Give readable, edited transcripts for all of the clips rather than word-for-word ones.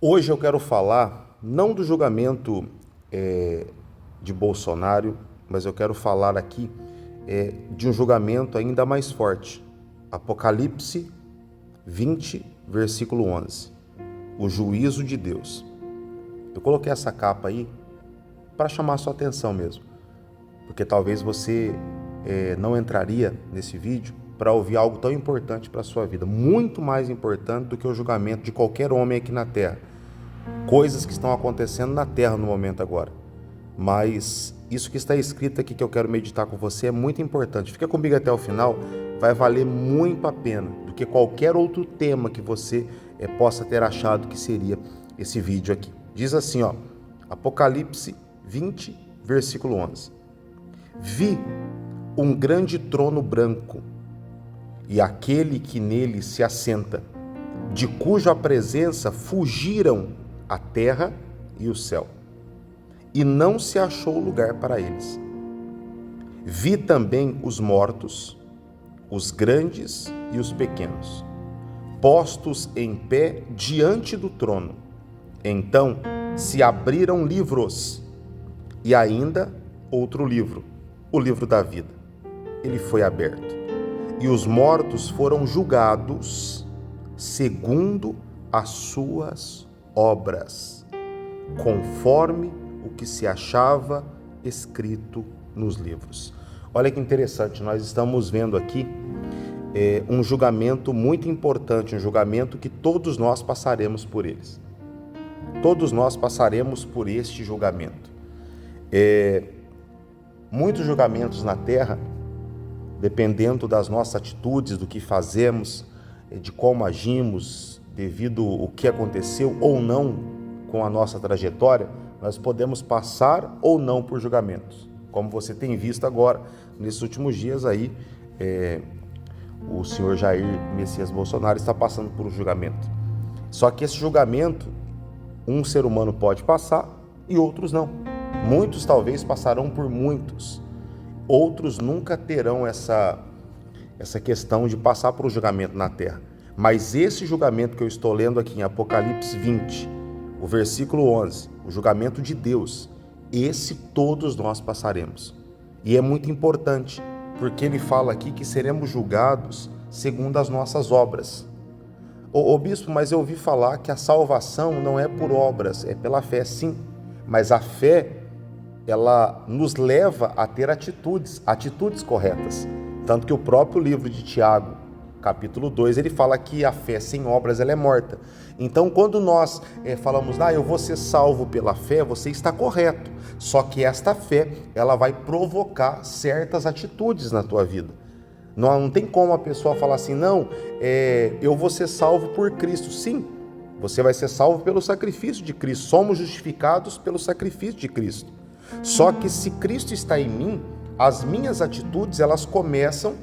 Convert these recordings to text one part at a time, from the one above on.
Hoje eu quero falar não do julgamento de Bolsonaro, mas eu quero falar aqui de um julgamento ainda mais forte. Apocalipse 20, versículo 11. O juízo de Deus. Eu coloquei essa capa aí para chamar a sua atenção mesmo, porque talvez você não entraria nesse vídeo para ouvir algo tão importante para a sua vida, muito mais importante do que o julgamento de qualquer homem aqui na Terra. Coisas que estão acontecendo na Terra no momento agora. Mas isso que está escrito aqui que eu quero meditar com você é muito importante. Fica comigo até o final, vai valer muito a pena do que qualquer outro tema que você possa ter achado que seria esse vídeo aqui. Diz assim, Apocalipse 20, versículo 11. Vi um grande trono branco e aquele que nele se assenta, de cuja presença fugiram a terra e o céu, e não se achou lugar para eles. Vi também os mortos, os grandes e os pequenos, postos em pé diante do trono. Então se abriram livros, e ainda outro livro, o livro da vida. Ele foi aberto, e os mortos foram julgados segundo as suas obras, conforme o que se achava escrito nos livros. Olha que interessante, nós estamos vendo aqui um julgamento muito importante, um julgamento que todos nós passaremos por eles. Todos nós passaremos por este julgamento. Muitos julgamentos na Terra, dependendo das nossas atitudes, do que fazemos, de como agimos, devido ao que aconteceu ou não com a nossa trajetória, nós podemos passar ou não por julgamentos. Como você tem visto agora, nesses últimos dias aí, o senhor Jair Messias Bolsonaro está passando por um julgamento. Só que esse julgamento, um ser humano pode passar e outros não. Muitos talvez passarão por muitos. Outros nunca terão essa questão de passar por um julgamento na Terra. Mas esse julgamento que eu estou lendo aqui em Apocalipse 20, o versículo 11, o julgamento de Deus, esse todos nós passaremos. E é muito importante, porque ele fala aqui que seremos julgados segundo as nossas obras. Ô bispo, mas eu ouvi falar que a salvação não é por obras, é pela fé, sim. Mas a fé, ela nos leva a ter atitudes corretas. Tanto que o próprio livro de Tiago, capítulo 2, ele fala que a fé sem obras ela é morta. Então, quando nós falamos, eu vou ser salvo pela fé, você está correto. Só que esta fé, ela vai provocar certas atitudes na tua vida. Não tem como a pessoa falar assim, eu vou ser salvo por Cristo. Sim, você vai ser salvo pelo sacrifício de Cristo. Somos justificados pelo sacrifício de Cristo. Só que se Cristo está em mim, as minhas atitudes, elas começam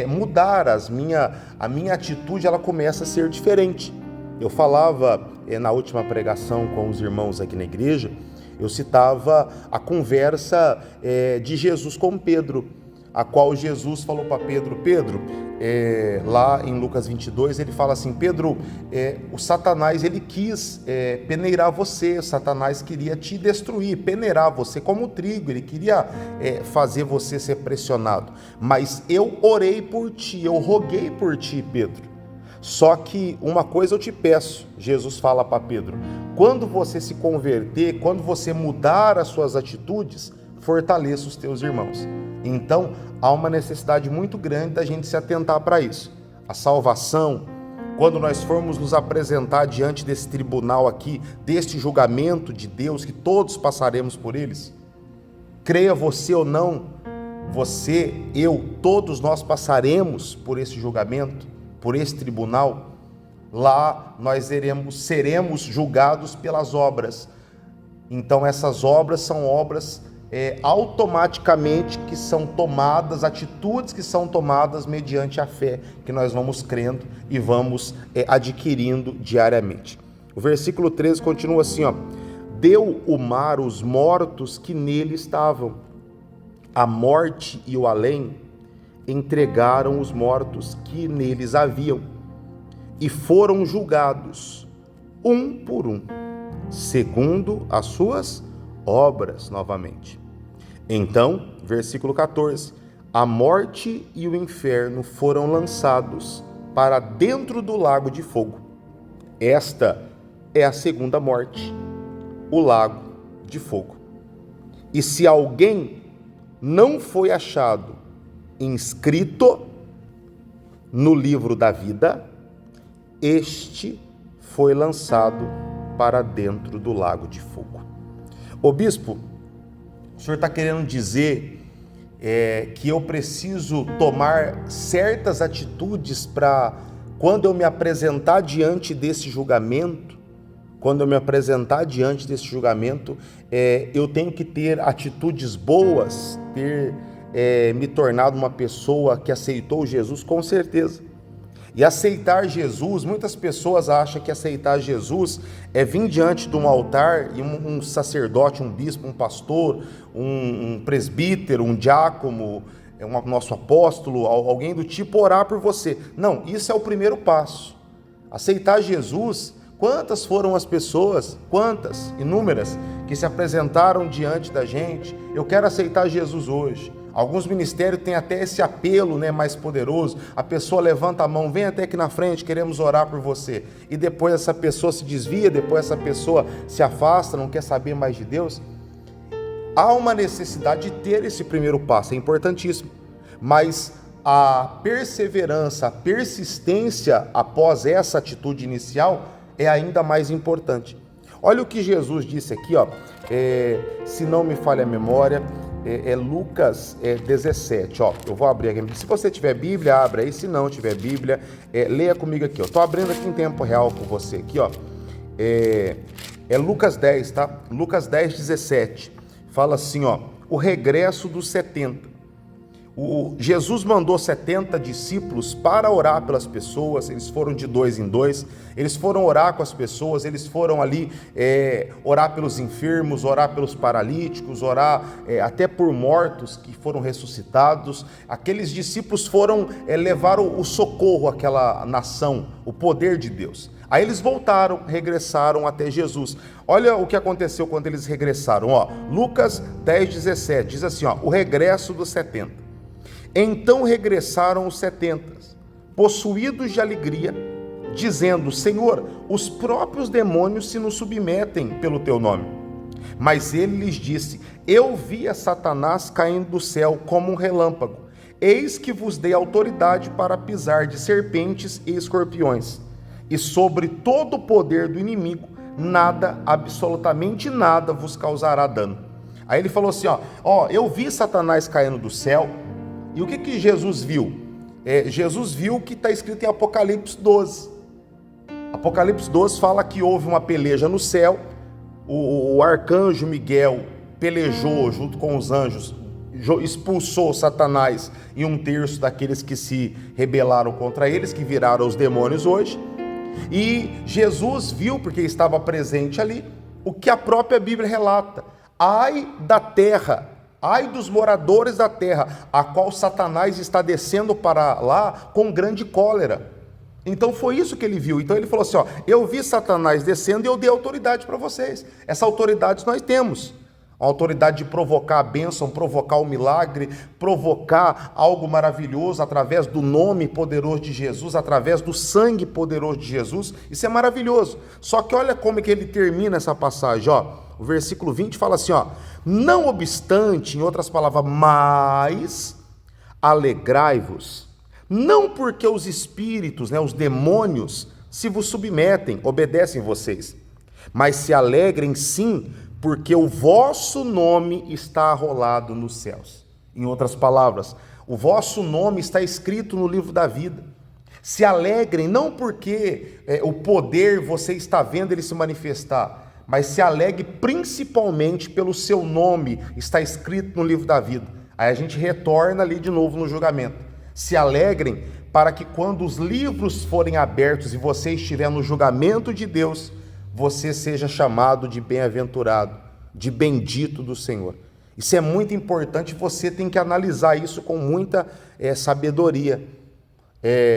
mudar, a minha atitude ela começa a ser diferente. Eu falava na última pregação com os irmãos aqui na igreja, eu citava a conversa de Jesus com Pedro, a qual Jesus falou para Pedro, lá em Lucas 22, ele fala assim, Pedro, o Satanás ele quis peneirar você, Satanás queria te destruir, peneirar você como trigo, ele queria fazer você ser pressionado, mas eu orei por ti, eu roguei por ti, Pedro. Só que uma coisa eu te peço, Jesus fala para Pedro, quando você se converter, quando você mudar as suas atitudes, fortaleça os teus irmãos. Então, há uma necessidade muito grande da gente se atentar para isso. A salvação, quando nós formos nos apresentar diante desse tribunal aqui, deste julgamento de Deus, que todos passaremos por eles, creia você ou não, você, eu, todos nós passaremos por esse julgamento, por esse tribunal. Lá nós seremos julgados pelas obras. Então essas obras são obras automaticamente que são tomadas, atitudes que são tomadas mediante a fé que nós vamos crendo e vamos adquirindo diariamente. O versículo 13 continua assim, deu o mar os mortos que nele estavam, a morte e o além entregaram os mortos que neles haviam, e foram julgados, um por um, segundo as suas obras, novamente. Então, versículo 14, a morte e o inferno foram lançados para dentro do lago de fogo. Esta é a segunda morte, o lago de fogo. E se alguém não foi achado inscrito no livro da vida, este foi lançado para dentro do lago de fogo. Ô bispo, o senhor está querendo dizer que eu preciso tomar certas atitudes para, quando eu me apresentar diante desse julgamento, eu tenho que ter atitudes boas, ter me tornado uma pessoa que aceitou Jesus? Com certeza. E aceitar Jesus, muitas pessoas acham que aceitar Jesus é vir diante de um altar e um sacerdote, um bispo, um pastor, um presbítero, um diácono, nosso apóstolo, alguém do tipo orar por você. Não, isso é o primeiro passo. Aceitar Jesus, quantas foram as pessoas, quantas, inúmeras, que se apresentaram diante da gente? Eu quero aceitar Jesus hoje. Alguns ministérios têm até esse apelo, mais poderoso. A pessoa levanta a mão, vem até aqui na frente, queremos orar por você. E depois essa pessoa se desvia, depois essa pessoa se afasta, não quer saber mais de Deus. Há uma necessidade de ter esse primeiro passo, é importantíssimo. Mas a perseverança, a persistência após essa atitude inicial é ainda mais importante. Olha o que Jesus disse aqui, se não me falha a memória, Lucas 17, eu vou abrir aqui. Se você tiver Bíblia, abre aí. Se não tiver Bíblia, leia comigo aqui. Estou abrindo aqui em tempo real com você aqui, Lucas 10, tá? Lucas 10, 17. Fala assim, o regresso dos 70. Jesus mandou 70 discípulos para orar pelas pessoas. Eles foram de 2 em 2, eles foram orar com as pessoas, eles foram ali orar pelos enfermos, orar pelos paralíticos, orar até por mortos que foram ressuscitados. Aqueles discípulos foram levar o socorro àquela nação, o poder de Deus. Aí eles voltaram, regressaram até Jesus. Olha o que aconteceu quando eles regressaram. Lucas 10, 17, diz assim, o regresso dos 70. Então regressaram os 70, possuídos de alegria, dizendo: Senhor, os próprios demônios se nos submetem pelo teu nome. Mas ele lhes disse: Eu vi a Satanás caindo do céu como um relâmpago. Eis que vos dei autoridade para pisar de serpentes e escorpiões, e sobre todo o poder do inimigo, nada, absolutamente nada, vos causará dano. Aí ele falou assim, eu vi Satanás caindo do céu. E o que Jesus viu? Jesus viu o que está escrito em Apocalipse 12. Apocalipse 12 fala que houve uma peleja no céu, o arcanjo Miguel pelejou junto com os anjos, expulsou Satanás e 1/3 daqueles que se rebelaram contra eles, que viraram os demônios hoje. E Jesus viu, porque estava presente ali, o que a própria Bíblia relata: ai da terra, ai dos moradores da terra, a qual Satanás está descendo para lá com grande cólera. Então foi isso que ele viu. Então ele falou assim, eu vi Satanás descendo e eu dei autoridade para vocês. Essa autoridade nós temos. A autoridade de provocar a bênção, provocar o milagre, provocar algo maravilhoso através do nome poderoso de Jesus, através do sangue poderoso de Jesus. Isso é maravilhoso. Só que olha como é que ele termina essa passagem, O versículo 20 fala assim, não obstante, em outras palavras, mas alegrai-vos, não porque os espíritos, os demônios, se vos submetem, obedecem vocês, mas se alegrem sim, porque o vosso nome está arrolado nos céus. Em outras palavras, o vosso nome está escrito no livro da vida. Se alegrem, não porque o poder você está vendo ele se manifestar, mas se alegre principalmente pelo seu nome, está escrito no livro da vida. Aí a gente retorna ali de novo no julgamento. Se alegrem para que quando os livros forem abertos e você estiver no julgamento de Deus, você seja chamado de bem-aventurado, de bendito do Senhor. Isso é muito importante, você tem que analisar isso com muita sabedoria.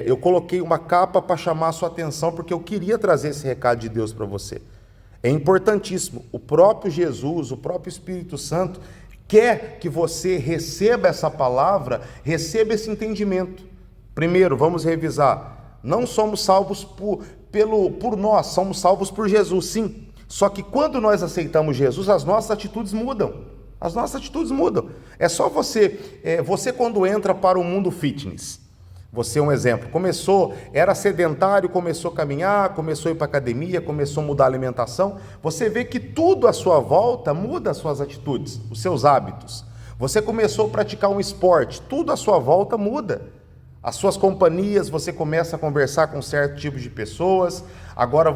Eu coloquei uma capa para chamar a sua atenção, porque eu queria trazer esse recado de Deus para você. É importantíssimo. O próprio Jesus, o próprio Espírito Santo quer que você receba essa palavra, receba esse entendimento. Primeiro, vamos revisar. Não somos salvos por nós, somos salvos por Jesus, sim. Só que quando nós aceitamos Jesus, as nossas atitudes mudam. As nossas atitudes mudam. É só você quando entra para o mundo fitness. Você é um exemplo. Era sedentário, começou a caminhar, começou a ir para a academia, começou a mudar a alimentação. Você vê que tudo à sua volta muda as suas atitudes, os seus hábitos. Você começou a praticar um esporte, tudo à sua volta muda. As suas companhias, você começa a conversar com certo tipo de pessoas. Agora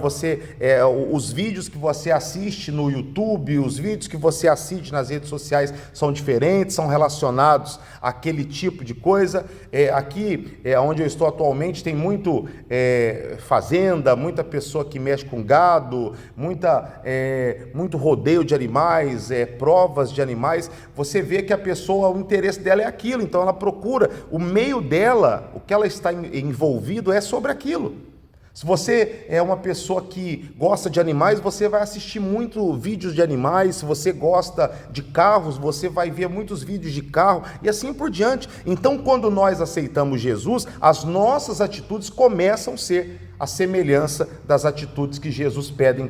os vídeos que você assiste no YouTube, os vídeos que você assiste nas redes sociais são diferentes, são relacionados àquele tipo de coisa. Aqui, onde eu estou atualmente, tem muito fazenda, muita pessoa que mexe com gado, muito rodeio de animais, provas de animais. Você vê que a pessoa, o interesse dela é aquilo, então ela procura, o meio dela, o que ela está envolvido é sobre aquilo. Se você é uma pessoa que gosta de animais, você vai assistir muito vídeos de animais. Se você gosta de carros, você vai ver muitos vídeos de carro e assim por diante. Então, quando nós aceitamos Jesus, as nossas atitudes começam a ser a semelhança das atitudes que Jesus pede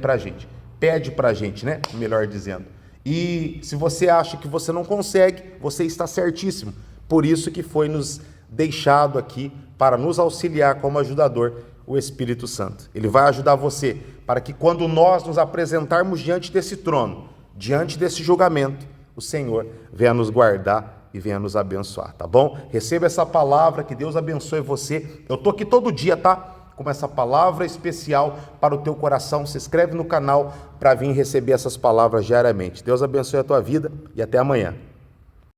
para a gente, né? Melhor dizendo. E se você acha que você não consegue, você está certíssimo. Por isso que foi nos deixado aqui para nos auxiliar como ajudador o Espírito Santo. Ele vai ajudar você para que quando nós nos apresentarmos diante desse trono, diante desse julgamento, o Senhor venha nos guardar e venha nos abençoar, tá bom? Receba essa palavra, que Deus abençoe você. Eu tô aqui todo dia, tá? Com essa palavra especial para o teu coração. Se inscreve no canal para vir receber essas palavras diariamente. Deus abençoe a tua vida e até amanhã.